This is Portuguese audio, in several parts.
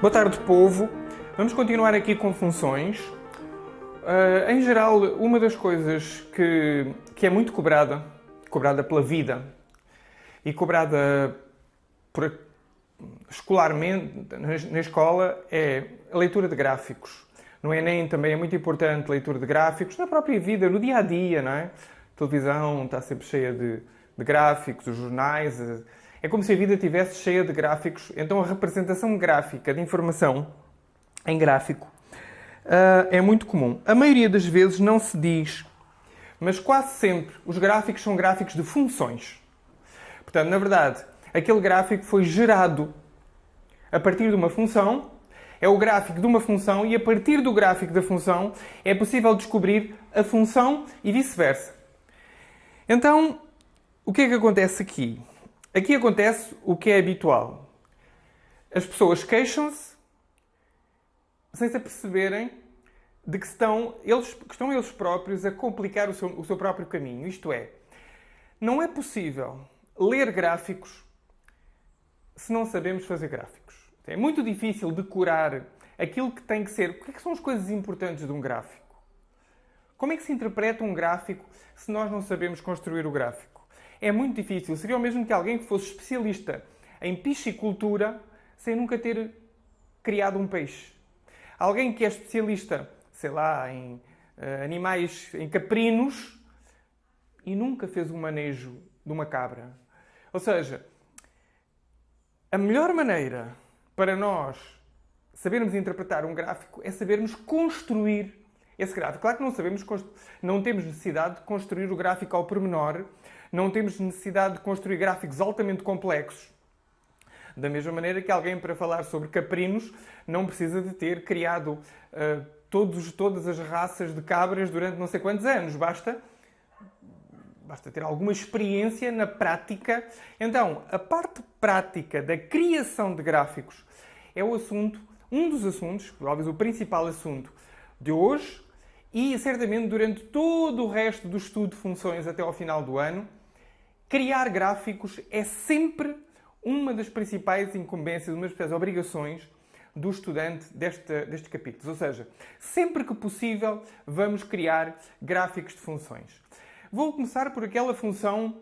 Boa tarde, povo. Vamos continuar aqui com funções. Em geral, uma das coisas que é muito cobrada pela vida e cobrada escolarmente na escola é a leitura de gráficos. No Enem também é muito importante a leitura de gráficos, na própria vida, no dia a dia, não é? A televisão está sempre cheia de gráficos, os jornais. É como se a vida estivesse cheia de gráficos. Então a representação gráfica de informação em gráfico é muito comum. A maioria das vezes não se diz, mas quase sempre os gráficos são gráficos de funções. Portanto, na verdade, aquele gráfico foi gerado a partir de uma função, é o gráfico de uma função e a partir do gráfico da função é possível descobrir a função e vice-versa. Então, o que é que acontece aqui? Aqui acontece o que é habitual. As pessoas queixam-se sem se aperceberem de que estão eles próprios a complicar o seu próprio caminho. Isto é, não é possível ler gráficos se não sabemos fazer gráficos. É muito difícil decorar aquilo que tem que ser. O que é que são as coisas importantes de um gráfico? Como é que se interpreta um gráfico se nós não sabemos construir o gráfico? É muito difícil. Seria o mesmo que alguém que fosse especialista em piscicultura sem nunca ter criado um peixe. Alguém que é especialista, sei lá, em animais, em caprinos e nunca fez um manejo de uma cabra. Ou seja, a melhor maneira para nós sabermos interpretar um gráfico é sabermos construir esse gráfico. Claro que não temos necessidade de construir o gráfico ao pormenor, não temos necessidade de construir gráficos altamente complexos. Da mesma maneira que alguém, para falar sobre caprinos, não precisa de ter criado todas as raças de cabras durante não sei quantos anos. Basta ter alguma experiência na prática. Então, a parte prática da criação de gráficos é um dos assuntos, talvez o principal assunto de hoje, e certamente durante todo o resto do estudo de funções até ao final do ano. Criar gráficos é sempre uma das principais incumbências, uma das principais obrigações do estudante destes capítulos. Ou seja, sempre que possível, vamos criar gráficos de funções. Vou começar por aquela função,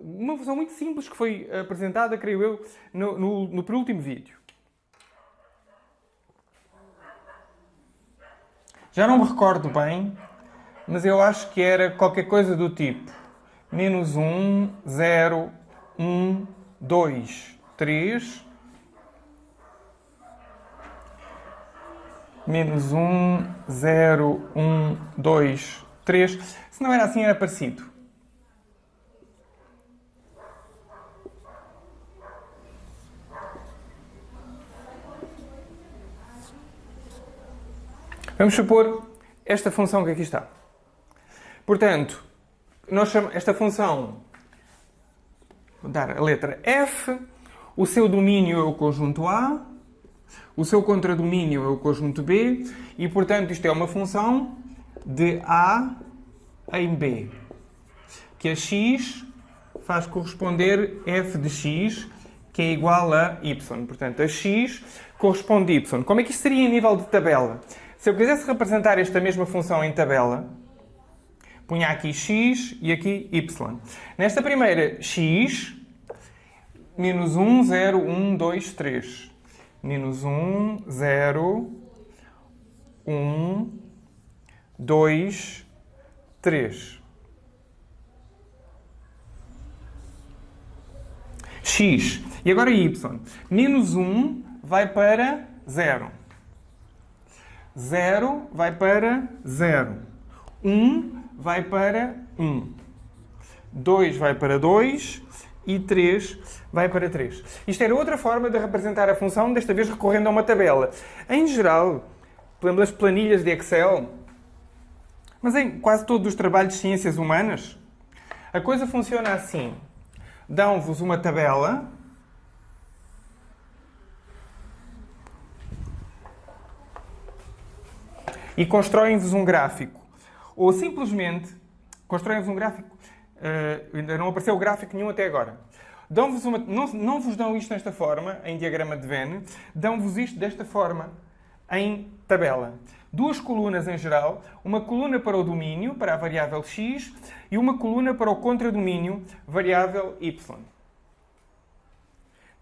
uma função muito simples que foi apresentada, creio eu, no penúltimo vídeo. Já não me recordo bem, mas eu acho que era qualquer coisa do tipo menos 1, 0, 1, 2, 3. Menos 1, 0, 1, 2, 3. Se não era assim, era parecido. Vamos supor esta função que aqui está. Portanto, nós chamamos esta função, vou dar a letra f, o seu domínio é o conjunto A, o seu contradomínio é o conjunto B, e, portanto, isto é uma função de A em B, que a x faz corresponder f de x, que é igual a y. Portanto, a x corresponde a y. Como é que isto seria em nível de tabela? Se eu quisesse representar esta mesma função em tabela, punha aqui x e aqui y. Nesta primeira, x, menos 1, 0, 1, 2, 3. Menos 1, 0, 1, 2, 3. X. E agora y. Menos 1 vai para 0. 0 vai para 0. 1 vai para 1. 2 vai para 2 e 3 vai para 3. Isto era outra forma de representar a função, desta vez recorrendo a uma tabela. Em geral, pelas planilhas de Excel, mas em quase todos os trabalhos de ciências humanas, a coisa funciona assim. Dão-vos uma tabela e constroem-vos um gráfico. Ou simplesmente constroem-vos um gráfico. Ainda não apareceu gráfico nenhum até agora. não vos dão isto nesta forma, em diagrama de Venn, dão-vos isto desta forma, em tabela. Duas colunas em geral, uma coluna para o domínio, para a variável x, e uma coluna para o contradomínio, variável y.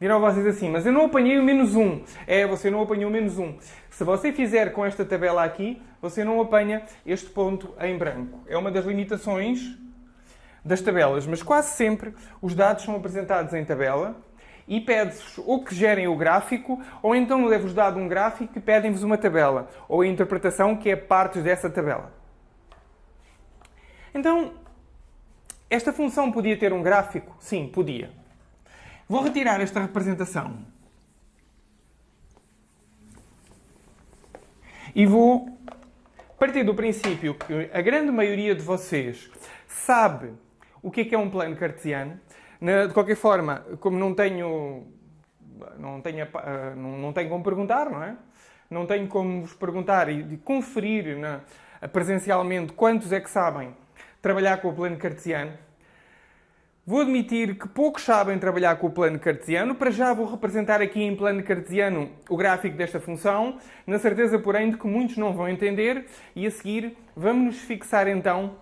Dirão vocês assim, mas eu não apanhei o menos 1. Você não apanhou o menos 1. Se você fizer com esta tabela aqui, você não apanha este ponto em branco. É uma das limitações das tabelas, mas quase sempre os dados são apresentados em tabela e pede-vos ou que gerem o gráfico, ou então é-vos dado um gráfico e pedem-vos uma tabela, ou a interpretação que é parte dessa tabela. Então, esta função podia ter um gráfico? Sim, podia. Vou retirar esta representação. E vou partir do princípio que a grande maioria de vocês sabe o que é um plano cartesiano. De qualquer forma, como não tenho como perguntar, não é? Não tenho como vos perguntar e conferir presencialmente quantos é que sabem trabalhar com o plano cartesiano. Vou admitir que poucos sabem trabalhar com o plano cartesiano. Para já vou representar aqui em plano cartesiano o gráfico desta função, na certeza, porém, de que muitos não vão entender. E a seguir vamos nos fixar então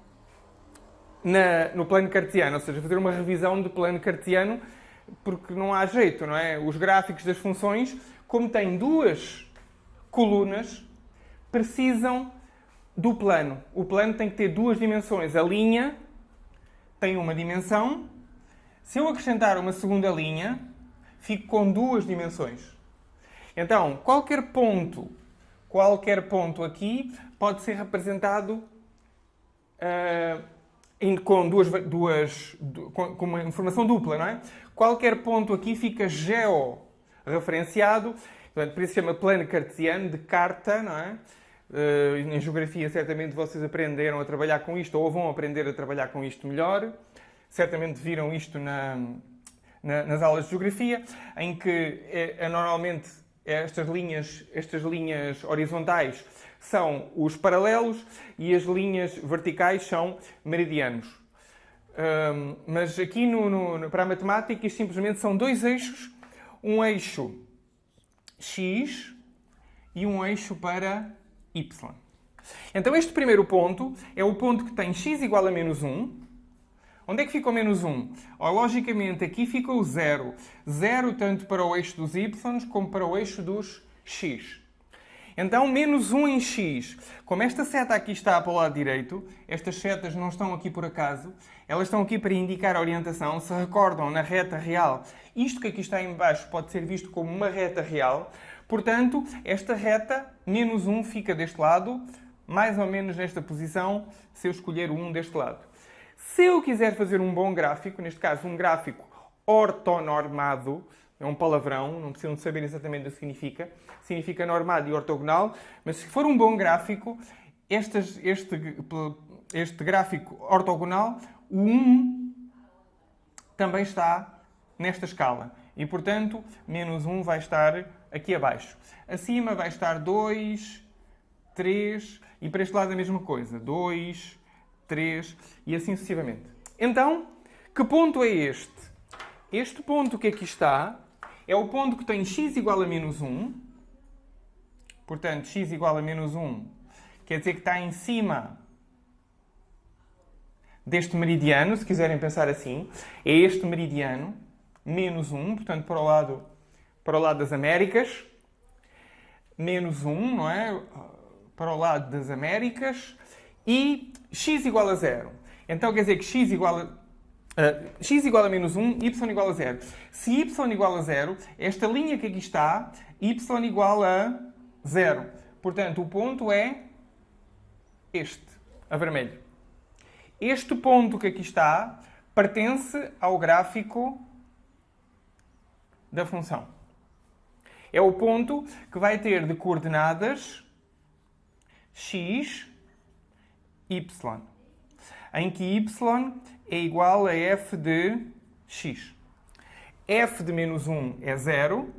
no plano cartesiano, ou seja, fazer uma revisão do plano cartesiano, porque não há jeito, não é? Os gráficos das funções, como têm duas colunas, precisam do plano. O plano tem que ter duas dimensões. A linha tem uma dimensão. Se eu acrescentar uma segunda linha, fico com duas dimensões. Então, qualquer ponto aqui pode ser representado com uma informação dupla, não é? Qualquer ponto aqui fica georreferenciado, portanto, por isso se chama plano cartesiano, de carta, não é? Em geografia, certamente, vocês aprenderam a trabalhar com isto, ou vão aprender a trabalhar com isto melhor. Certamente viram isto nas aulas de geografia, em que normalmente estas linhas horizontais são os paralelos e as linhas verticais são meridianos. Mas aqui para a matemática isto simplesmente são dois eixos, um eixo x e um eixo para y. Então este primeiro ponto é o ponto que tem x igual a menos 1. Onde é que fica o menos 1? Logicamente aqui fica o 0. 0 tanto para o eixo dos y como para o eixo dos x. Então, menos 1 em x. Como esta seta aqui está para o lado direito, estas setas não estão aqui por acaso, elas estão aqui para indicar a orientação. Se recordam, na reta real, isto que aqui está em baixo pode ser visto como uma reta real. Portanto, esta reta, menos 1, fica deste lado, mais ou menos nesta posição, se eu escolher o 1 deste lado. Se eu quiser fazer um bom gráfico, neste caso um gráfico ortonormado, é um palavrão, não precisam de saber exatamente o que significa. Significa normado e ortogonal, mas se for um bom gráfico, este gráfico ortogonal, o 1 também está nesta escala. E, portanto, menos 1 vai estar aqui abaixo. Acima vai estar 2, 3, e para este lado a mesma coisa. 2, 3, e assim sucessivamente. Então, que ponto é este? Este ponto que aqui está é o ponto que tem x igual a menos 1. Portanto, x igual a menos 1 quer dizer que está em cima deste meridiano, se quiserem pensar assim. É este meridiano, menos 1, portanto, para o lado das Américas. Menos 1, não é? Para o lado das Américas. E x igual a 0. Então, quer dizer que x igual a menos 1, y igual a 0. Se y igual a 0, esta linha que aqui está, y igual a 0. Portanto, o ponto é este, a vermelho. Este ponto que aqui está pertence ao gráfico da função. É o ponto que vai ter de coordenadas x, y, em que y é igual a f de x. F de menos 1 é 0,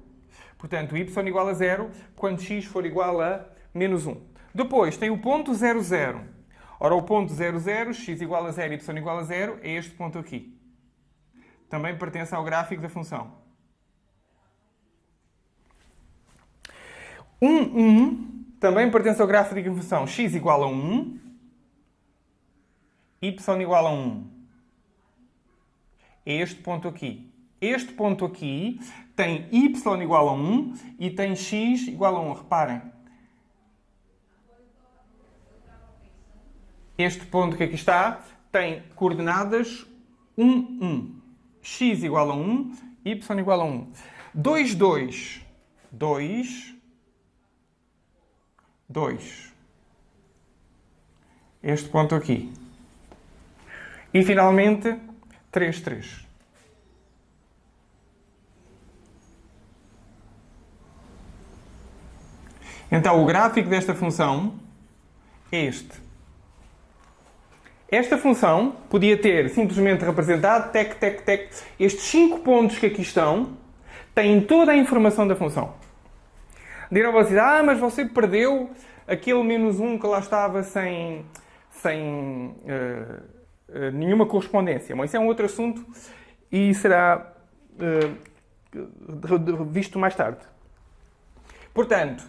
portanto, y igual a 0 quando x for igual a menos 1. Depois tem o ponto 0, 0. Ora, o ponto 0, 0, x igual a 0, y igual a 0, é este ponto aqui. também pertence ao gráfico da função. 1 também pertence ao gráfico da função x igual a 1, y igual a 1. É este ponto aqui. Este ponto aqui tem y igual a 1 e tem x igual a 1. Reparem. Este ponto que aqui está tem coordenadas 1, 1. X igual a 1, y igual a 1. 2, 2. 2. 2. Este ponto aqui. E finalmente 3, 3. Então o gráfico desta função é este. Esta função podia ter simplesmente representado, tec, tec, tec, estes 5 pontos que aqui estão, têm toda a informação da função. Dirão vocês, mas você perdeu aquele menos 1 que lá estava sem nenhuma correspondência. Bom, isso é um outro assunto e será visto mais tarde. Portanto,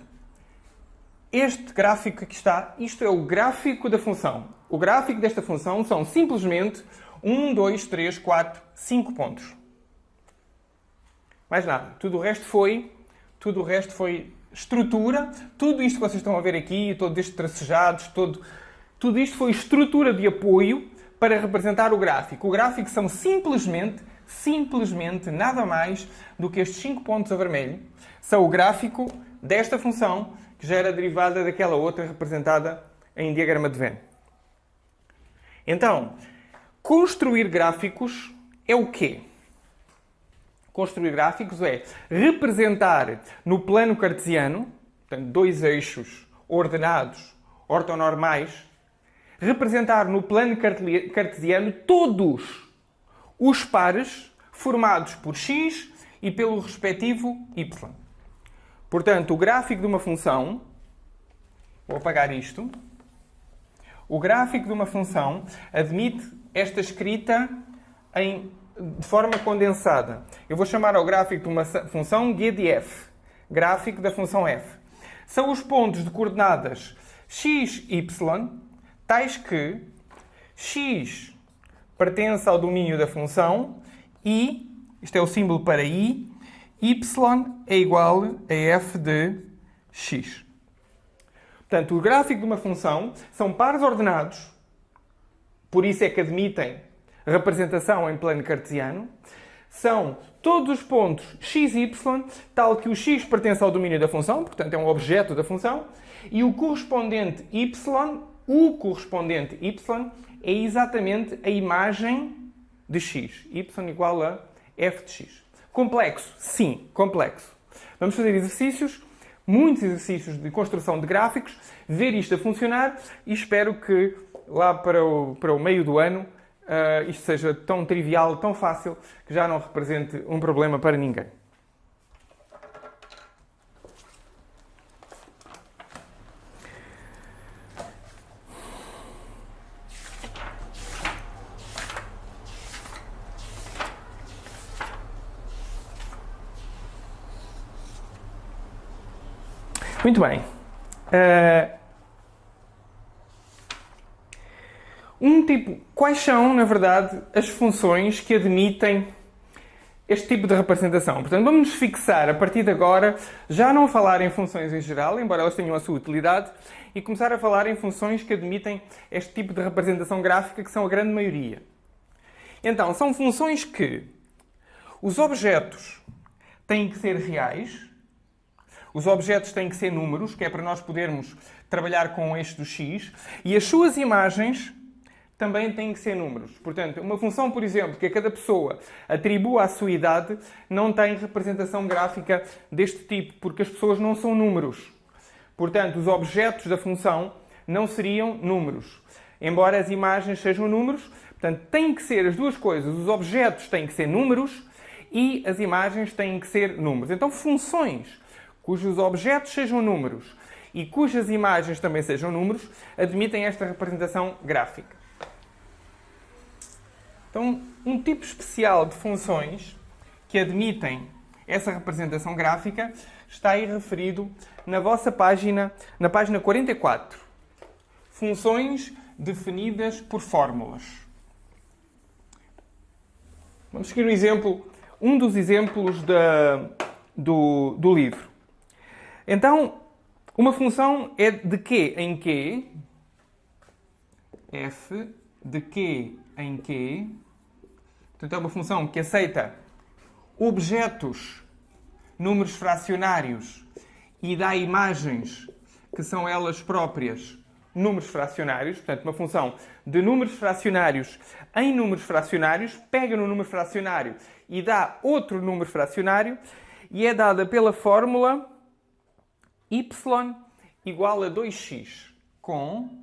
este gráfico que aqui está, isto é o gráfico da função. O gráfico desta função são simplesmente 1, 2, 3, 4, 5 pontos. Mais nada. Tudo o resto foi estrutura. Tudo isto que vocês estão a ver aqui, todos estes tracejados, tudo isto foi estrutura de apoio para representar o gráfico. O gráfico são simplesmente nada mais do que estes 5 pontos a vermelho. São o gráfico desta função que já era derivada daquela outra representada em diagrama de Venn. Então, construir gráficos é o quê? Construir gráficos é representar no plano cartesiano, portanto, 2 eixos ordenados, ortonormais, representar no plano cartesiano todos os pares formados por x e pelo respectivo y. Portanto, o gráfico de uma função, vou apagar isto, o gráfico de uma função admite esta escrita de forma condensada. Eu vou chamar ao gráfico de uma função g de f, gráfico da função f. São os pontos de coordenadas x, y, tais que x pertence ao domínio da função e, isto é o símbolo para i, y é igual a f de x. Portanto, o gráfico de uma função são pares ordenados, por isso é que admitem representação em plano cartesiano. São todos os pontos x e y, tal que o x pertence ao domínio da função, portanto é um objeto da função, e o correspondente y é exatamente a imagem de x. Y igual a f de x. Complexo? Sim, complexo. Vamos fazer exercícios, muitos exercícios de construção de gráficos, ver isto a funcionar e espero que lá para o meio do ano isto seja tão trivial, tão fácil, que já não represente um problema para ninguém. Muito bem. Quais são, na verdade, as funções que admitem este tipo de representação? Portanto, vamos nos fixar, a partir de agora, já não falar em funções em geral, embora elas tenham a sua utilidade, e começar a falar em funções que admitem este tipo de representação gráfica, que são a grande maioria. Então, são funções que os objetos têm que ser reais. Os objetos têm que ser números, que é para nós podermos trabalhar com o eixo do x, e as suas imagens também têm que ser números. Portanto, uma função, por exemplo, que a cada pessoa atribua à sua idade, não tem representação gráfica deste tipo, porque as pessoas não são números. Portanto, os objetos da função não seriam números, embora as imagens sejam números. Portanto, têm que ser as duas coisas. Os objetos têm que ser números e as imagens têm que ser números. Então, funções cujos objetos sejam números e cujas imagens também sejam números, admitem esta representação gráfica. Então, um tipo especial de funções que admitem essa representação gráfica está aí referido na vossa página, na página 44. Funções definidas por fórmulas. Vamos seguir um dos exemplos do livro. Então, uma função é de Q em Q, f de Q em Q. Portanto, é uma função que aceita objetos, números fracionários e dá imagens que são elas próprias números fracionários. Portanto, uma função de números fracionários em números fracionários, pega no número fracionário e dá outro número fracionário, e é dada pela fórmula y igual a 2x com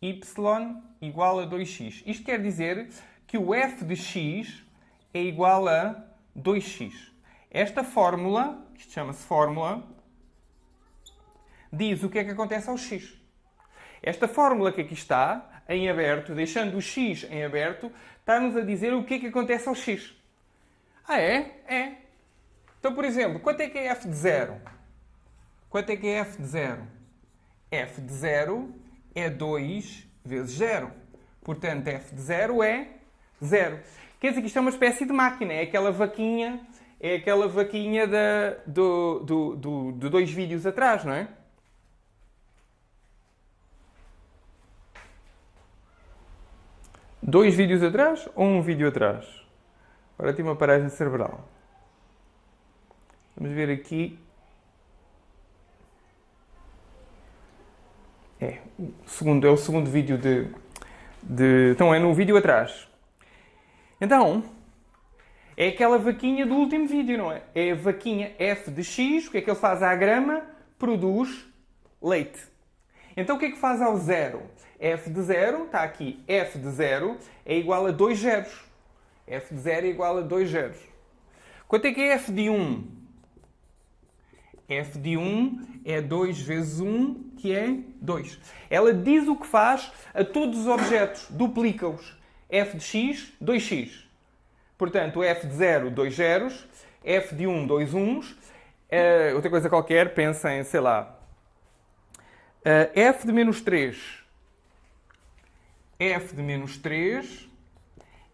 y igual a 2x. Isto quer dizer que o f de x é igual a 2x. Esta fórmula, isto chama-se fórmula, diz o que é que acontece ao x. Esta fórmula que aqui está, em aberto, deixando o x em aberto, está-nos a dizer o que é que acontece ao x. Ah, é? É. Então, por exemplo, quanto é que é f de 0? Quanto é que é f de 0? F de 0 é 2 vezes 0. Portanto, f de 0 é 0. Quer dizer que isto é uma espécie de máquina. É aquela vaquinha de 2 vídeos atrás, não é? Dois vídeos atrás ou um vídeo atrás? Agora tive uma paragem cerebral. Vamos ver aqui. É o segundo vídeo Então, é no vídeo atrás. Então, é aquela vaquinha do último vídeo, não é? É a vaquinha f de x. O que é que ele faz à grama? Produz leite. Então, o que é que faz ao zero? F de 0, está aqui, f de 0 é igual a 2 zeros. F de 0 é igual a 2 zeros. Quanto é que é f de 1? F de 1 é 2 vezes 1, que é 2. Ela diz o que faz a todos os objetos, duplica-os. F de x, 2x. Portanto, f de 0, 2 zeros. F de 1, 2 uns. Outra coisa qualquer, pensem, sei lá. F de menos 3. F de menos 3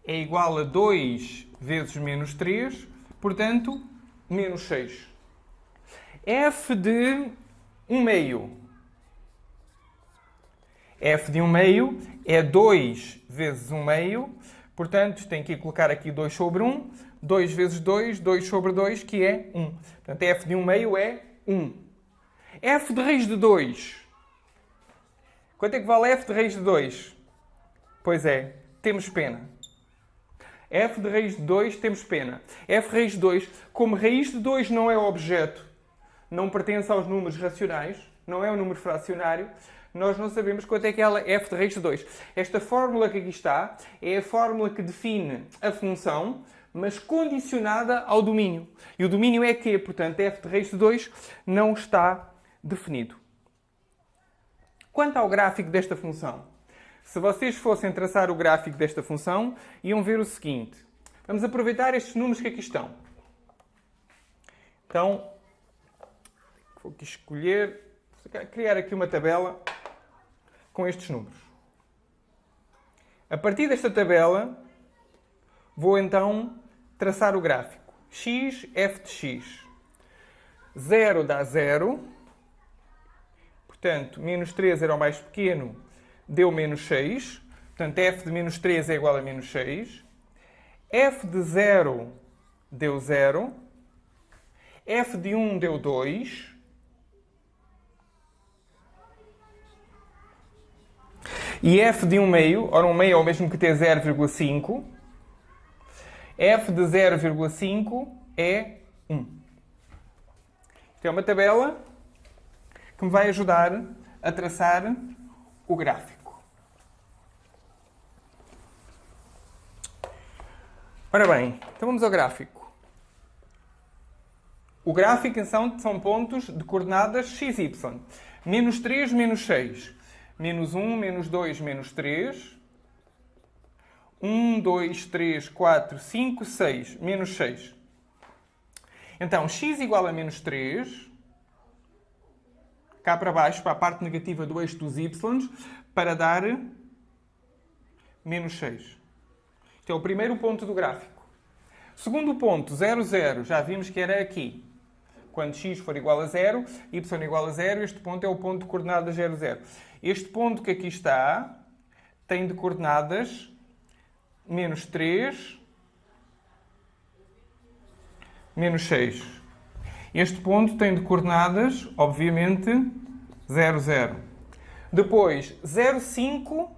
é igual a 2 vezes menos 3, portanto, menos 6. F de 1 meio. F de 1 meio é 2 vezes 1 meio, portanto, tem que colocar aqui 2 sobre 1. 2 vezes 2, 2 sobre 2, que é 1. Portanto, F de 1 meio é 1. F de raiz de 2. Quanto é que vale F de raiz de 2? Pois é, temos pena. F de raiz de 2, temos pena. F de raiz de 2, como raiz de 2 não é objeto, não pertence aos números racionais, não é um número fracionário, nós não sabemos quanto é que ela é f de raiz de 2. Esta fórmula que aqui está é a fórmula que define a função, mas condicionada ao domínio. E o domínio é que, portanto, f de raiz de 2 não está definido. Quanto ao gráfico desta função, se vocês fossem traçar o gráfico desta função, iam ver o seguinte. Vamos aproveitar estes números que aqui estão. Então, vou aqui escolher, criar aqui uma tabela com estes números. A partir desta tabela, vou então traçar o gráfico. X, f de x. 0 dá 0. Portanto, menos 3 era o mais pequeno, deu menos 6. Portanto, f de menos 3 é igual a menos 6. F de 0 deu 0. F de 1 deu 2. E f de 1 meio, ora 1 meio é o mesmo que ter 0,5. F de 0,5 é 1. Isto é uma tabela que me vai ajudar a traçar o gráfico. Ora bem, então vamos ao gráfico. O gráfico são pontos de coordenadas x, y. Menos 3, menos 6. Menos 1, menos 2, menos 3. 1, 2, 3, 4, 5, 6. Menos 6. Então, x igual a menos 3. Cá para baixo, para a parte negativa do eixo dos y, para dar menos 6. Este é o primeiro ponto do gráfico. Segundo ponto, 0, 0. Já vimos que era aqui. Quando x for igual a 0, y igual a 0, este ponto é o ponto de coordenadas 0, 0. Este ponto que aqui está tem de coordenadas menos 3, menos 6. Este ponto tem de coordenadas, obviamente, 0, 0. Depois, 0, 5,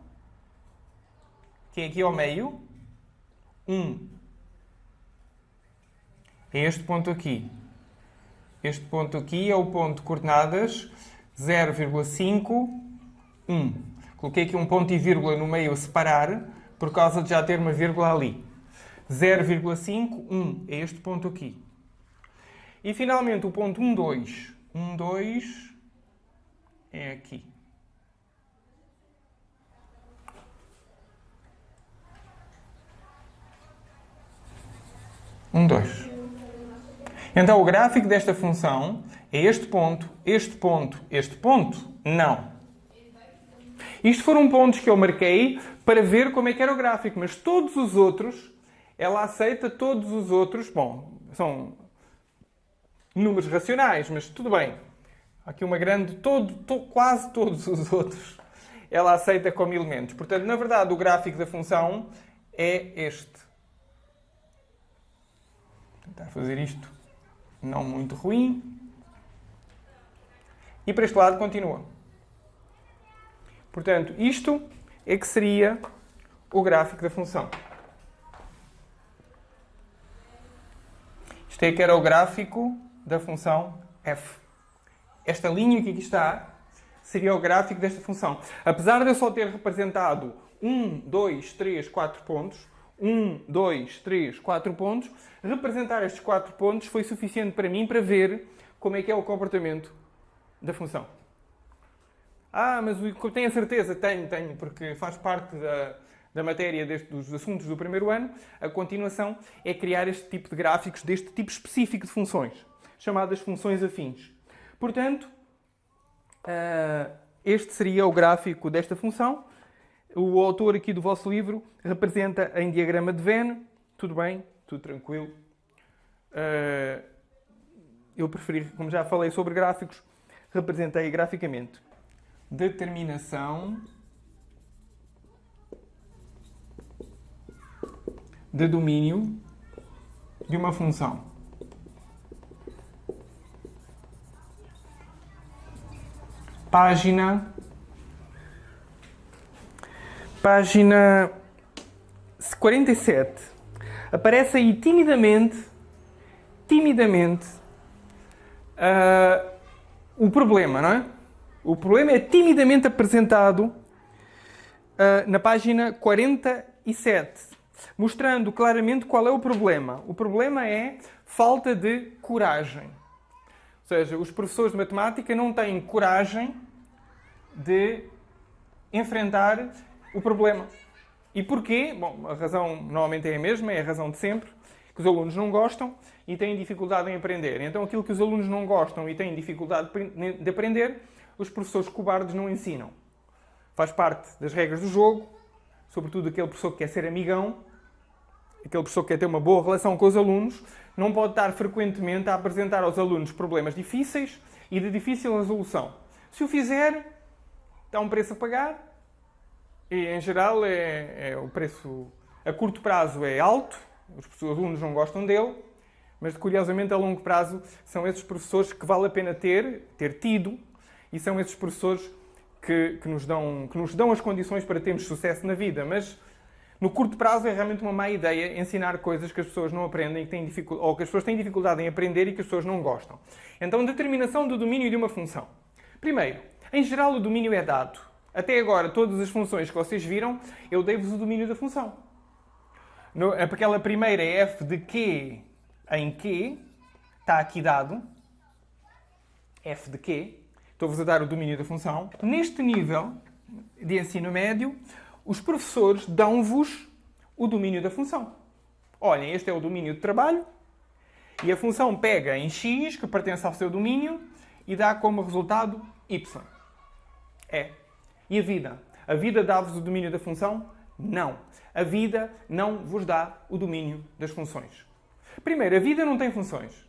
que é aqui ao meio, 1. É este ponto aqui. Este ponto aqui é o ponto de coordenadas 0,5, 1. Coloquei aqui um ponto e vírgula no meio a separar, por causa de já ter uma vírgula ali. 0,5, 1. É este ponto aqui. E, finalmente, o ponto 1, 2. 1, 2 é aqui. Um, 2. Então, o gráfico desta função é este ponto, este ponto, este ponto? Não. Isto foram pontos que eu marquei para ver como é que era o gráfico, mas todos os outros, ela aceita todos os outros, bom, são números racionais, mas tudo bem. Aqui uma grande, quase todos os outros, ela aceita como elementos. Portanto, na verdade, o gráfico da função é este. Vou tentar fazer isto não muito ruim. E para este lado continua. Portanto, isto é que seria o gráfico da função. Isto é que era o gráfico da função f. Esta linha que aqui está seria o gráfico desta função. Apesar de eu só ter representado 1, 2, 3, 4 pontos, 1, 2, 3, 4 pontos, representar estes 4 pontos foi suficiente para mim para ver como é que é o comportamento da função. Ah, mas tenho a certeza? Tenho, porque faz parte da matéria dos assuntos do primeiro ano. A continuação é criar este tipo de gráficos deste tipo específico de funções, chamadas funções afins. Portanto, este seria o gráfico desta função. O autor aqui do vosso livro representa em diagrama de Venn. Tudo bem, tudo tranquilo. Eu preferi, como já falei sobre gráficos, representei graficamente. Determinação de domínio de uma função. Página 47. Aparece aí timidamente, o problema, não é? O problema é timidamente apresentado na página 47, mostrando claramente qual é o problema. O problema é falta de coragem. Ou seja, os professores de matemática não têm coragem de enfrentar o problema. E porquê? Bom, a razão normalmente é a mesma, é a razão de sempre, que os alunos não gostam e têm dificuldade em aprender. Então, aquilo que os alunos não gostam e têm dificuldade de aprender, os professores cobardes não ensinam. Faz parte das regras do jogo, sobretudo aquele professor que quer ser amigão, aquele professor que quer ter uma boa relação com os alunos, não pode estar frequentemente a apresentar aos alunos problemas difíceis e de difícil resolução. Se o fizer, dá um preço a pagar e, em geral, o preço a curto prazo é alto, os alunos não gostam dele, mas, curiosamente, a longo prazo são esses professores que vale a pena ter tido, e são esses professores que nos dão as condições para termos sucesso na vida. Mas, no curto prazo, é realmente uma má ideia ensinar coisas que as pessoas não aprendem ou que as pessoas têm dificuldade em aprender e que as pessoas não gostam. Então, determinação do domínio de uma função. Primeiro, em geral, o domínio é dado. Até agora, todas as funções que vocês viram, eu dei-vos o domínio da função. Aquela primeira é f de q em q, está aqui dado. F de q. Estou-vos a dar o domínio da função. Neste nível de ensino médio, os professores dão-vos o domínio da função. Olhem, este é o domínio de trabalho e a função pega em x, que pertence ao seu domínio, e dá como resultado y. E a vida? A vida dá-vos o domínio da função? Não. A vida não vos dá o domínio das funções. Primeiro, a vida não tem funções.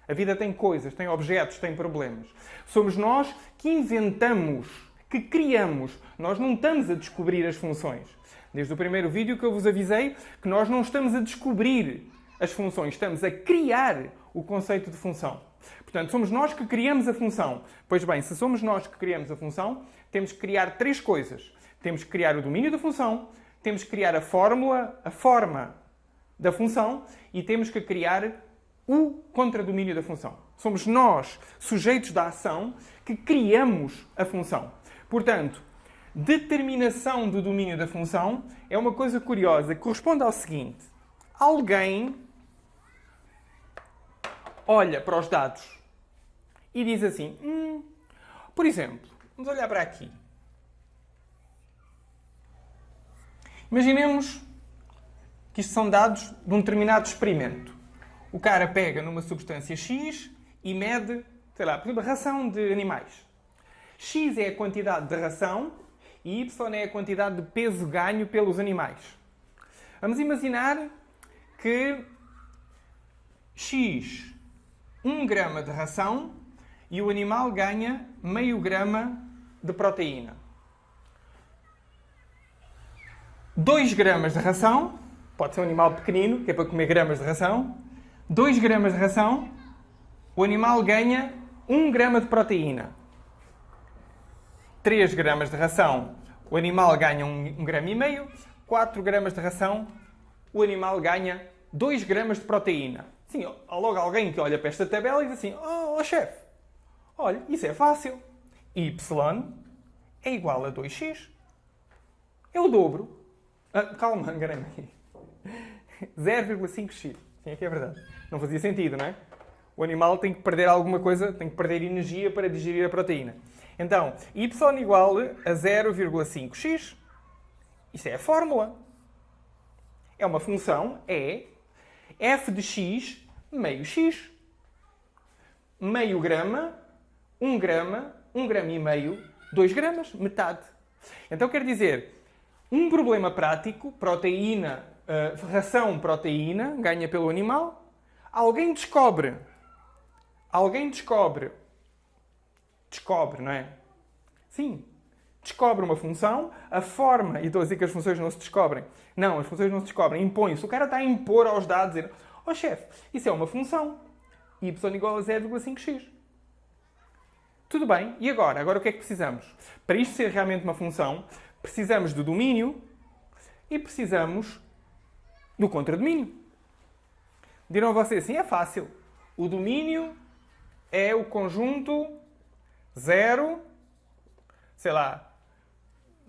A vida tem coisas, tem objetos, tem problemas. Somos nós que inventamos, que criamos. Nós não estamos a descobrir as funções. Desde o primeiro vídeo que eu vos avisei que nós não estamos a descobrir as funções, estamos a criar o conceito de função. Portanto, somos nós que criamos a função. Pois bem, se somos nós que criamos a função, temos que criar três coisas. Temos que criar o domínio da função, temos que criar a fórmula, a forma da função e temos que criar o contradomínio da função. Somos nós, sujeitos da ação, que criamos a função. Portanto, determinação do domínio da função é uma coisa curiosa que corresponde ao seguinte. Alguém olha para os dados e diz assim, por exemplo, vamos olhar para aqui. Imaginemos que isto são dados de um determinado experimento. O cara pega numa substância X e mede, sei lá, por exemplo, a ração de animais. X é a quantidade de ração e Y é a quantidade de peso ganho pelos animais. Vamos imaginar que X, 1 grama de ração e o animal ganha meio grama de proteína. 2 gramas de ração, pode ser um animal pequenino, que é para comer gramas de ração. 2 gramas de ração, o animal ganha 1 grama de proteína. 3 gramas de ração, o animal ganha 1,5 grama. 4 gramas de ração, o animal ganha 2 gramas de proteína. Sim, há logo alguém que olha para esta tabela e diz assim, chefe, olha, isso é fácil. Y é igual a 2x. É o dobro. Calma, enganei-me aqui. 0,5x. Sim, aqui é verdade. Não fazia sentido, não é? O animal tem que perder alguma coisa, tem que perder energia para digerir a proteína. Então, y igual a 0,5x. Isso é a fórmula. É uma função, f de x meio x. Meio grama, 1 grama, 1,5 grama, 2 gramas, metade. Então quer dizer, um problema prático, proteína, ração proteína, ganha pelo animal. Alguém descobre, não é? Sim, descobre uma função, a forma, e estou a dizer que as funções não se descobrem. Não, as funções não se descobrem, impõem-se. O cara está a impor aos dados, dizer, chefe, isso é uma função. Y igual a 0,5x. Tudo bem, e agora? Agora o que é que precisamos? Para isto ser realmente uma função, precisamos do domínio e precisamos do contradomínio. Dirão vocês assim, é fácil. O domínio é o conjunto 0, sei lá,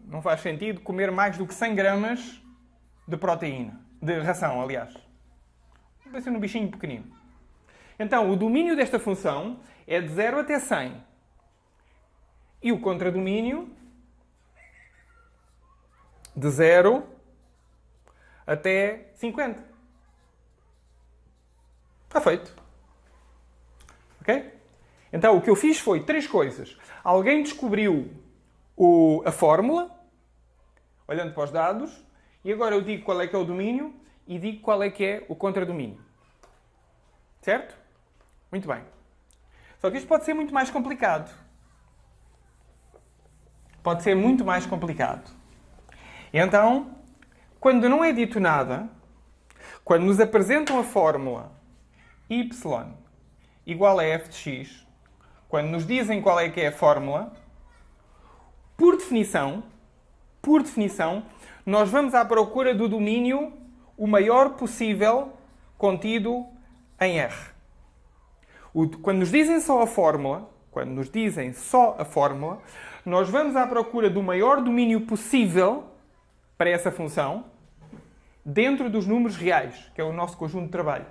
não faz sentido comer mais do que 100 gramas de proteína, de ração, aliás. Pensa num bichinho pequenino. Então, o domínio desta função é de 0 até 100. E o contradomínio de 0 até 50. Está feito. Ok? Então, o que eu fiz foi 3 coisas. Alguém descobriu a fórmula, olhando para os dados, e agora eu digo qual é que é o domínio e digo qual é que é o contradomínio. Certo? Muito bem. Só que isto pode ser muito mais complicado. Pode ser muito mais complicado. Então, quando não é dito nada, quando nos apresentam a fórmula y igual a f de x, quando nos dizem qual é que é a fórmula, por definição, nós vamos à procura do domínio o maior possível contido em R. Quando nos dizem só a fórmula, nós vamos à procura do maior domínio possível para essa função dentro dos números reais, que é o nosso conjunto de trabalho.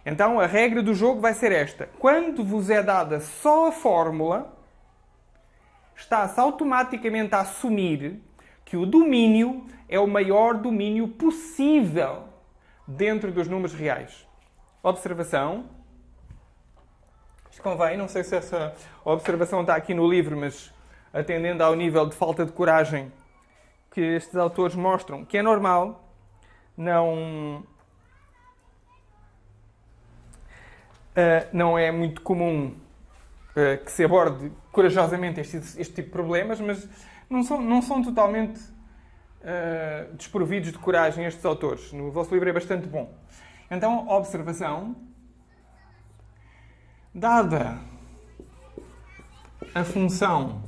Então, a regra do jogo vai ser esta. Quando vos é dada só a fórmula, está-se automaticamente a assumir que o domínio é o maior domínio possível dentro dos números reais. Observação. Isto convém, não sei se essa observação está aqui no livro, mas atendendo ao nível de falta de coragem que estes autores mostram, que é normal, não é muito comum que se aborde corajosamente este tipo de problemas, mas não são totalmente desprovidos de coragem estes autores. O vosso livro é bastante bom. Então, observação. Dada a função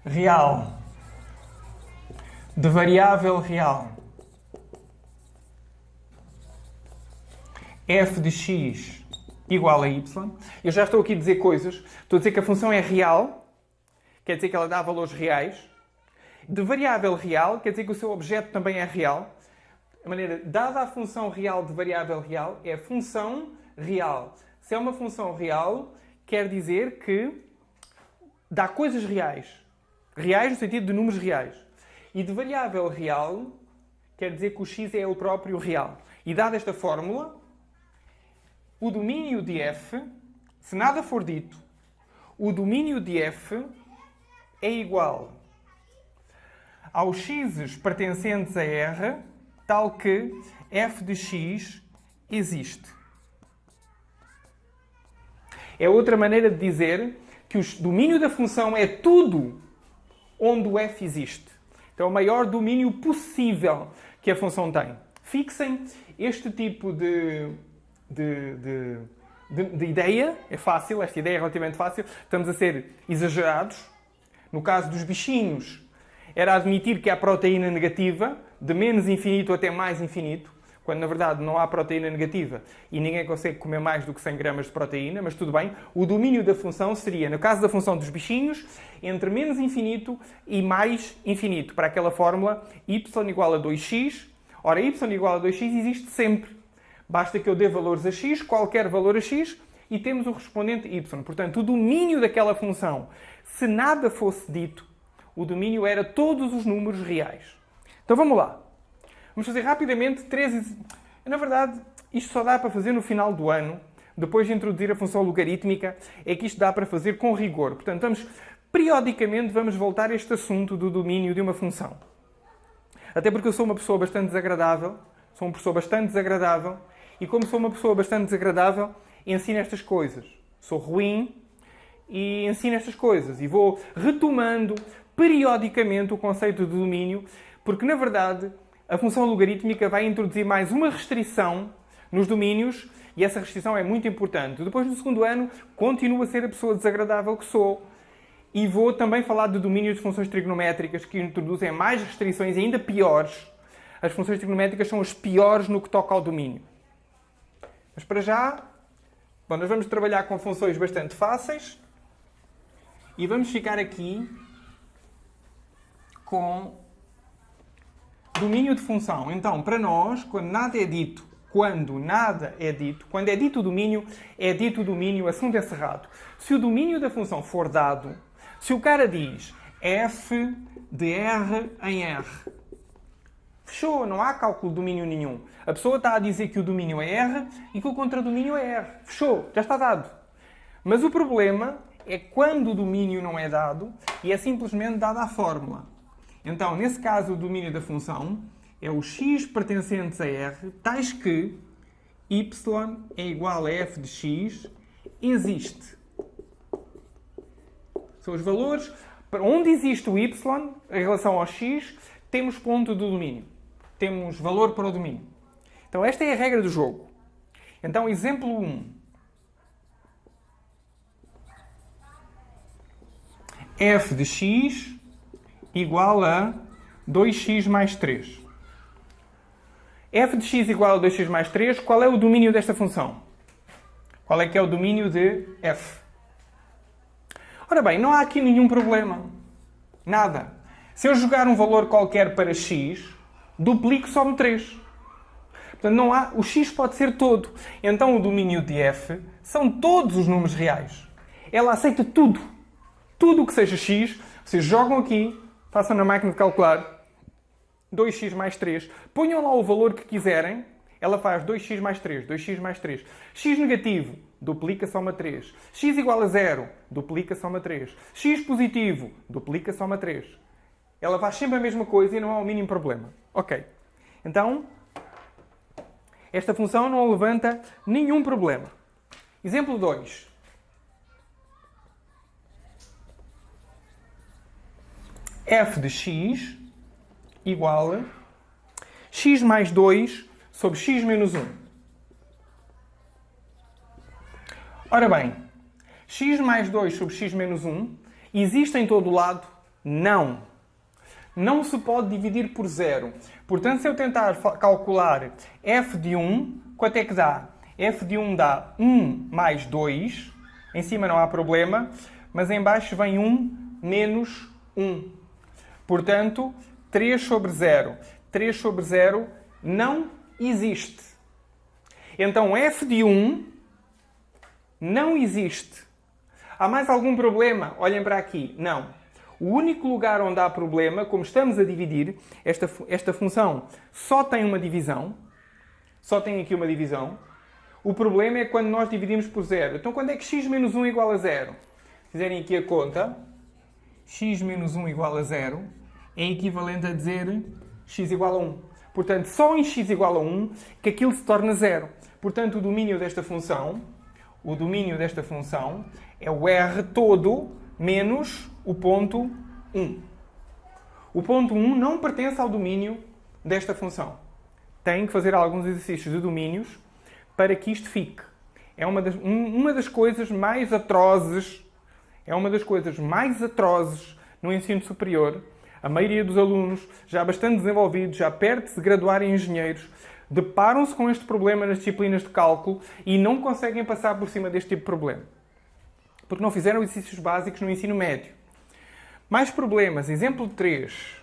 real de variável real f de x igual a y, eu já estou aqui a dizer coisas. Estou a dizer que a função é real, quer dizer que ela dá valores reais. De variável real, quer dizer que o seu objeto também é real. A maneira, dada a função real de variável real, é a função real. Se é uma função real, quer dizer que dá coisas reais. Reais no sentido de números reais. E de variável real, quer dizer que o x é o próprio real. E dada esta fórmula, o domínio de f, se nada for dito, o domínio de f é igual aos x's pertencentes a R, tal que f de x existe. É outra maneira de dizer que o domínio da função é tudo onde o f existe. Então é o maior domínio possível que a função tem. Fixem este tipo de ideia. É fácil, esta ideia é relativamente fácil. Estamos a ser exagerados. No caso dos bichinhos, era admitir que há proteína negativa, de menos infinito até mais infinito, quando na verdade não há proteína negativa e ninguém consegue comer mais do que 100 gramas de proteína, mas tudo bem. O domínio da função seria, no caso da função dos bichinhos, entre menos infinito e mais infinito, para aquela fórmula y igual a 2x. Ora, y igual a 2x existe sempre. Basta que eu dê valores a x, qualquer valor a x, e temos o respondente y. Portanto, o domínio daquela função, se nada fosse dito, o domínio era todos os números reais. Então vamos lá. Vamos fazer rapidamente três... Na verdade, isto só dá para fazer no final do ano, depois de introduzir a função logarítmica, é que isto dá para fazer com rigor. Portanto, periodicamente vamos voltar a este assunto do domínio de uma função. Até porque eu sou uma pessoa bastante desagradável, e como sou uma pessoa bastante desagradável, ensino estas coisas. Sou ruim e ensino estas coisas. E vou retomando periodicamente o conceito de domínio, porque, na verdade, a função logarítmica vai introduzir mais uma restrição nos domínios, e essa restrição é muito importante. Depois do segundo ano, continuo a ser a pessoa desagradável que sou. E vou também falar de domínios de funções trigonométricas que introduzem mais restrições ainda piores. As funções trigonométricas são as piores no que toca ao domínio. Mas para já, bom, nós vamos trabalhar com funções bastante fáceis e vamos ficar aqui com domínio de função. Então, para nós, quando é dito o domínio, é dito o domínio, assunto encerrado. Se o domínio da função for dado, se o cara diz f de R em R, fechou, não há cálculo de domínio nenhum. A pessoa está a dizer que o domínio é R e que o contradomínio é R. Fechou, já está dado. Mas o problema é quando o domínio não é dado e é simplesmente dada a fórmula. Então, nesse caso, o domínio da função é o x pertencentes a R, tais que y é igual a f de x existe. São os valores. Para onde existe o y em relação ao x, temos ponto do domínio. Temos valor para o domínio. Então, esta é a regra do jogo. Então, exemplo 1. f de x igual a 2x mais 3. f de x igual a 2x mais 3, qual é o domínio desta função? Qual é que é o domínio de f? Ora bem, não há aqui nenhum problema. Nada. Se eu jogar um valor qualquer para x, duplico só-me 3. Portanto, não há... o x pode ser todo. Então, o domínio de f são todos os números reais. Ela aceita tudo. Tudo o que seja x, vocês jogam aqui, Façam na máquina de calcular 2x mais 3. Ponham lá o valor que quiserem. Ela faz 2x mais 3, 2x mais 3. X negativo, duplica soma 3. X igual a 0, duplica soma 3. X positivo, duplica soma 3. Ela faz sempre a mesma coisa e não há o mínimo problema. Ok. Então, esta função não levanta nenhum problema. Exemplo 2. F de x igual a x mais 2 sobre x menos 1. Ora bem, x mais 2 sobre x menos 1 existe em todo o lado? Não. Não se pode dividir por 0. Portanto, se eu tentar calcular f de 1, quanto é que dá? F de 1 dá 1 mais 2. Em cima não há problema, mas em baixo vem 1 menos 1. Portanto, 3 sobre 0. 3 sobre 0 não existe. Então, f de 1 não existe. Há mais algum problema? Olhem para aqui. Não. O único lugar onde há problema, como estamos a dividir, esta função só tem uma divisão. Só tem aqui uma divisão. O problema é quando nós dividimos por 0. Então, quando é que x menos 1 igual a 0? Se fizerem aqui a conta, x menos 1 igual a 0 é equivalente a dizer x igual a 1. Portanto, só em x igual a 1 que aquilo se torna 0. Portanto, o domínio desta função é o r todo menos o ponto 1. O ponto 1 não pertence ao domínio desta função. Tem que fazer alguns exercícios de domínios para que isto fique. É uma das coisas mais atrozes, no ensino superior. A maioria dos alunos, já bastante desenvolvidos, já perto de se graduar em engenheiros, deparam-se com este problema nas disciplinas de cálculo e não conseguem passar por cima deste tipo de problema. Porque não fizeram exercícios básicos no ensino médio. Mais problemas. Exemplo 3.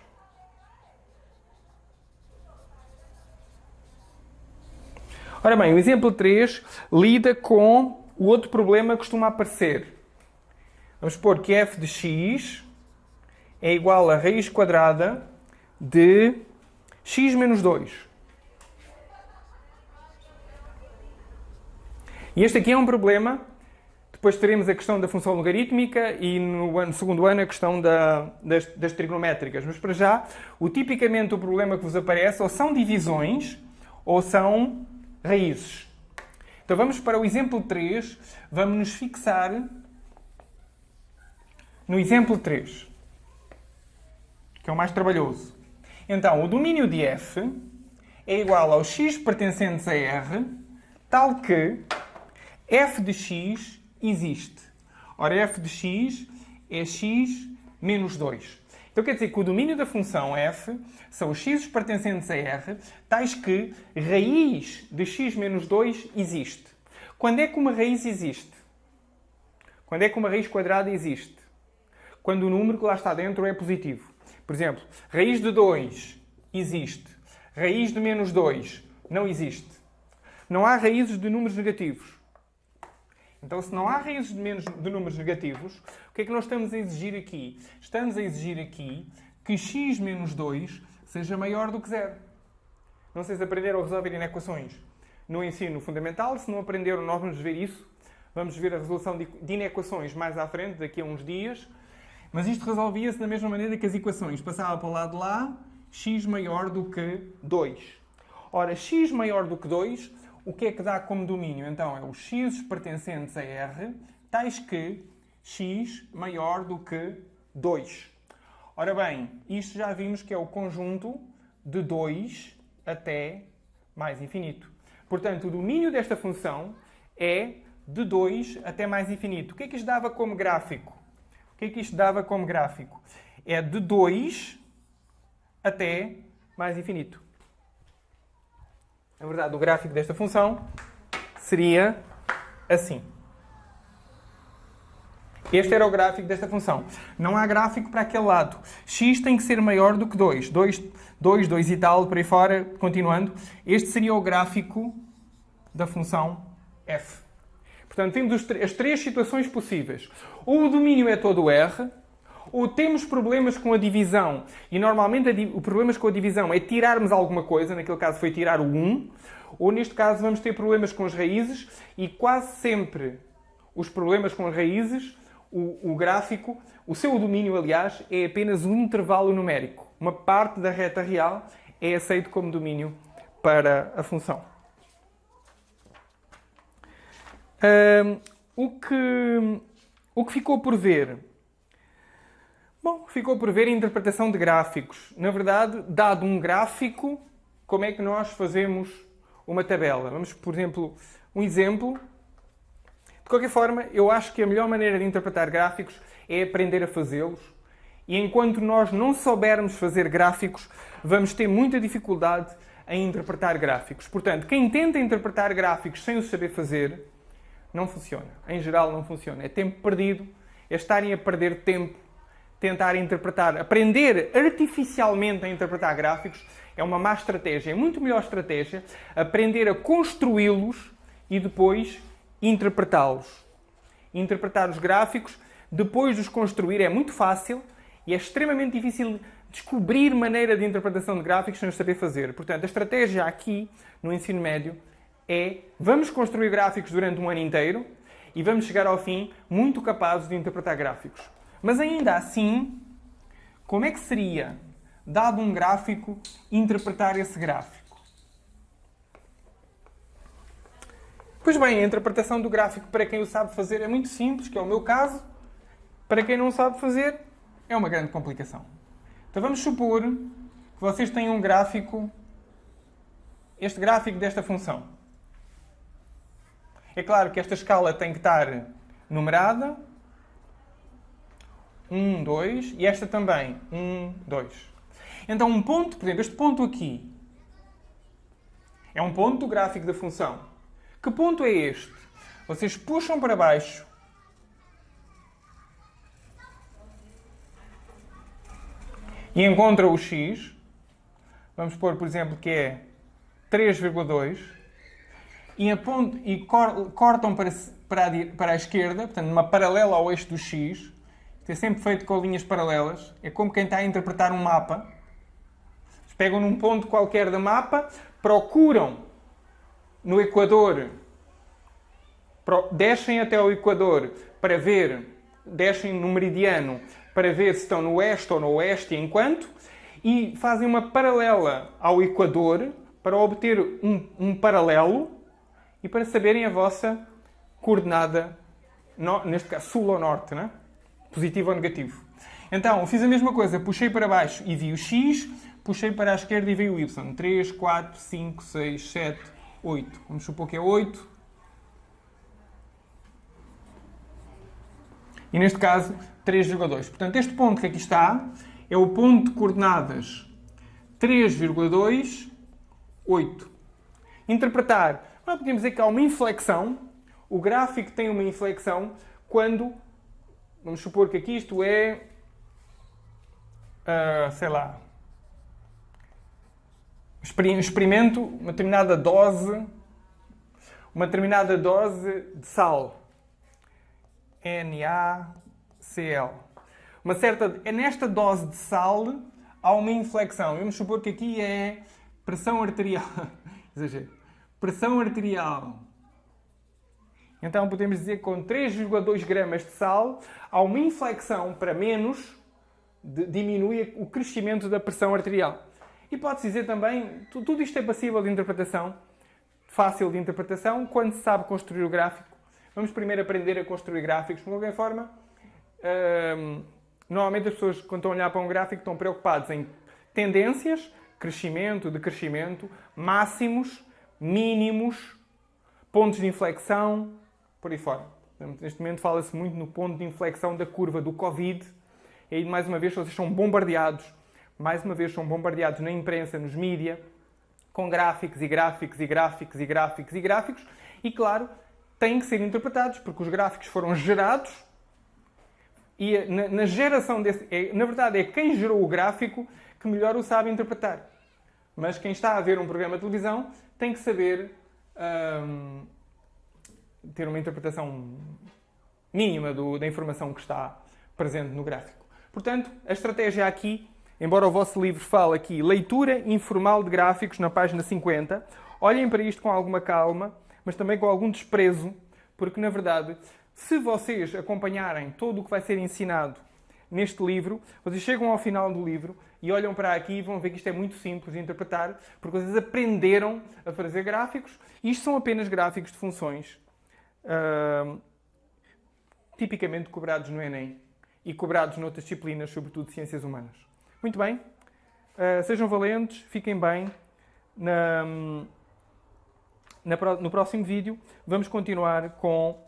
Ora bem, o exemplo 3 lida com o outro problema que costuma aparecer. Vamos supor que f de x é igual a raiz quadrada de x menos 2. E este aqui é um problema. Depois teremos a questão da função logarítmica e no segundo ano a questão das trigonométricas. Mas para já, tipicamente o problema que vos aparece ou são divisões ou são raízes. Então vamos para o exemplo 3. Vamos nos fixar no exemplo 3, que é o mais trabalhoso. Então, o domínio de f é igual ao x pertencentes a R, tal que f de x existe. Ora, f de x é x menos 2. Então quer dizer que o domínio da função f são os x pertencentes a R, tais que raiz de x menos 2 existe. Quando é que uma raiz existe? Quando é que uma raiz quadrada existe? Quando o número que lá está dentro é positivo. Por exemplo, raiz de 2 existe. Raiz de menos 2 não existe. Não há raízes de números negativos. Então, se não há raízes de números negativos, o que é que nós estamos a exigir aqui? Estamos a exigir aqui que x menos 2 seja maior do que 0. Não sei se aprenderam a resolver inequações no ensino fundamental. Se não aprenderam, nós vamos ver isso. Vamos ver a resolução de inequações mais à frente, daqui a uns dias. Mas isto resolvia-se da mesma maneira que as equações. Passava para o lado de lá, x maior do que 2. Ora, x maior do que 2, o que é que dá como domínio? Então, é os x pertencentes a R, tais que x maior do que 2. Ora bem, isto já vimos que é o conjunto de 2 até mais infinito. Portanto, o domínio desta função é de 2 até mais infinito. O que é que isto dava como gráfico? É de 2 até mais infinito. Na verdade, o gráfico desta função seria assim. Este era o gráfico desta função. Não há gráfico para aquele lado. X tem que ser maior do que 2. 2 e tal, por aí fora, continuando. Este seria o gráfico da função f. Portanto, temos as três situações possíveis. Ou o domínio é todo R, Ou temos problemas com a divisão, e normalmente o problemas com a divisão é tirarmos alguma coisa, naquele caso foi tirar o 1, ou neste caso vamos ter problemas com as raízes, e quase sempre os problemas com as raízes, o gráfico, o seu domínio, aliás, é apenas um intervalo numérico. Uma parte da reta real é aceito como domínio para a função. O que ficou por ver? Bom, ficou por ver a interpretação de gráficos. Na verdade, dado um gráfico, como é que nós fazemos uma tabela? Vamos, por exemplo, um exemplo. De qualquer forma, eu acho que a melhor maneira de interpretar gráficos é aprender a fazê-los. E enquanto nós não soubermos fazer gráficos, vamos ter muita dificuldade em interpretar gráficos. Portanto, quem tenta interpretar gráficos sem os saber fazer, não funciona. Em geral, não funciona. É tempo perdido, é estarem a perder tempo, tentar interpretar, aprender artificialmente a interpretar gráficos é uma má estratégia. É muito melhor estratégia aprender a construí-los e depois interpretá-los. Interpretar os gráficos, depois de os construir, é muito fácil e é extremamente difícil descobrir maneira de interpretação de gráficos sem os saber fazer. Portanto, a estratégia aqui, no ensino médio, é vamos construir gráficos durante um ano inteiro e vamos chegar ao fim muito capazes de interpretar gráficos. Mas ainda assim, como é que seria, dado um gráfico, interpretar esse gráfico? Pois bem, a interpretação do gráfico para quem o sabe fazer é muito simples, que é o meu caso. Para quem não sabe fazer, é uma grande complicação. Então vamos supor que vocês têm um gráfico, este gráfico desta função. É claro que esta escala tem que estar numerada, 1, 2, e esta também, 1, 2. Então um ponto, por exemplo, este ponto aqui, é um ponto do gráfico da função. Que ponto é este? Vocês puxam para baixo e encontram o x. Vamos pôr, por exemplo, que é 3,2. E cortam para a esquerda, portanto, numa paralela ao eixo do x. Isto é sempre feito com linhas paralelas. É como quem está a interpretar um mapa. Eles pegam num ponto qualquer do mapa, procuram no equador, descem até ao equador para ver, descem no meridiano para ver se estão no oeste ou no oeste enquanto, e fazem uma paralela ao equador para obter um paralelo e para saberem a vossa coordenada, neste caso sul ou norte, né? Positivo ou negativo. Então, fiz a mesma coisa, puxei para baixo e vi o x, puxei para a esquerda e vi o y. 3, 4, 5, 6, 7, 8. Vamos supor que é 8. E neste caso, 3,2. Portanto, este ponto que aqui está é o ponto de coordenadas 3,2, 8. Interpretar. Nós podemos dizer que há uma inflexão. O gráfico tem uma inflexão quando, vamos supor que aqui isto é, sei lá, experimento uma determinada dose de sal. NaCl. Nesta dose de sal há uma inflexão. Vamos supor que aqui é pressão arterial. Exagero. Pressão arterial. Então podemos dizer que com 3,2 gramas de sal há uma inflexão para menos, diminui o crescimento da pressão arterial. E pode-se dizer também, tudo isto é passível de interpretação, fácil de interpretação, quando se sabe construir o gráfico. Vamos primeiro aprender a construir gráficos. De qualquer forma, normalmente as pessoas, quando estão a olhar para um gráfico, estão preocupadas em tendências, crescimento, decrescimento, máximos, mínimos, pontos de inflexão, por aí fora. Neste momento fala-se muito no ponto de inflexão da curva do Covid. E aí, mais uma vez, vocês são bombardeados. Mais uma vez, são bombardeados na imprensa, nos mídias, com gráficos e gráficos e gráficos e gráficos e gráficos. E, claro, têm que ser interpretados, porque os gráficos foram gerados e na geração desse... na verdade, é quem gerou o gráfico que melhor o sabe interpretar. Mas quem está a ver um programa de televisão tem que saber ter uma interpretação mínima da informação que está presente no gráfico. Portanto, a estratégia aqui, embora o vosso livro fale aqui leitura informal de gráficos na página 50, olhem para isto com alguma calma, mas também com algum desprezo, porque, na verdade, se vocês acompanharem todo o que vai ser ensinado neste livro, vocês chegam ao final do livro e olham para aqui e vão ver que isto é muito simples de interpretar, porque vocês aprenderam a fazer gráficos. Isto são apenas gráficos de funções, tipicamente cobrados no Enem e cobrados noutras disciplinas, sobretudo ciências humanas. Muito bem. Sejam valentes, fiquem bem. No próximo vídeo vamos continuar com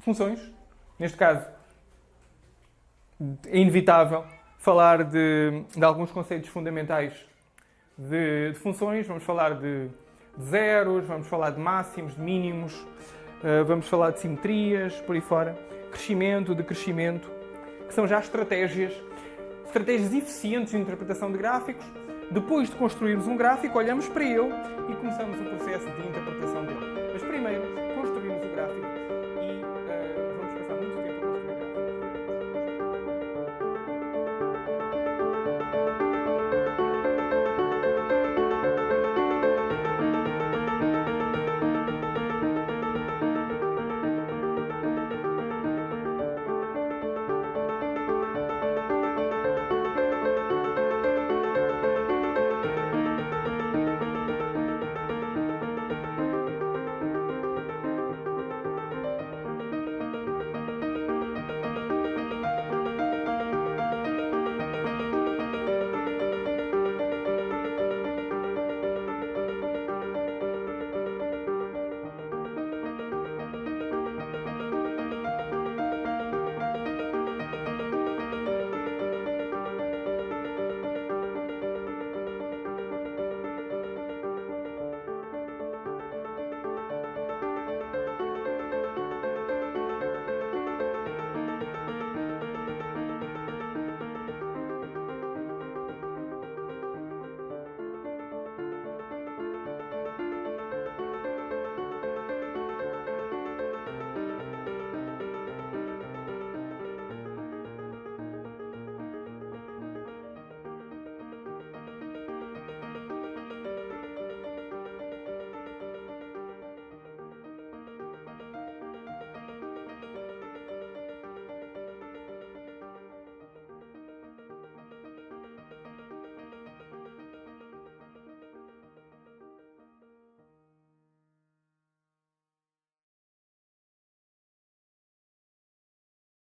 funções. Neste caso, é inevitável falar de alguns conceitos fundamentais de funções. Vamos falar de zeros, vamos falar de máximos, de mínimos, vamos falar de simetrias, por aí fora, crescimento, decrescimento, que são já estratégias eficientes de interpretação de gráficos. Depois de construirmos um gráfico, olhamos para ele e começamos o processo de interpretação dele.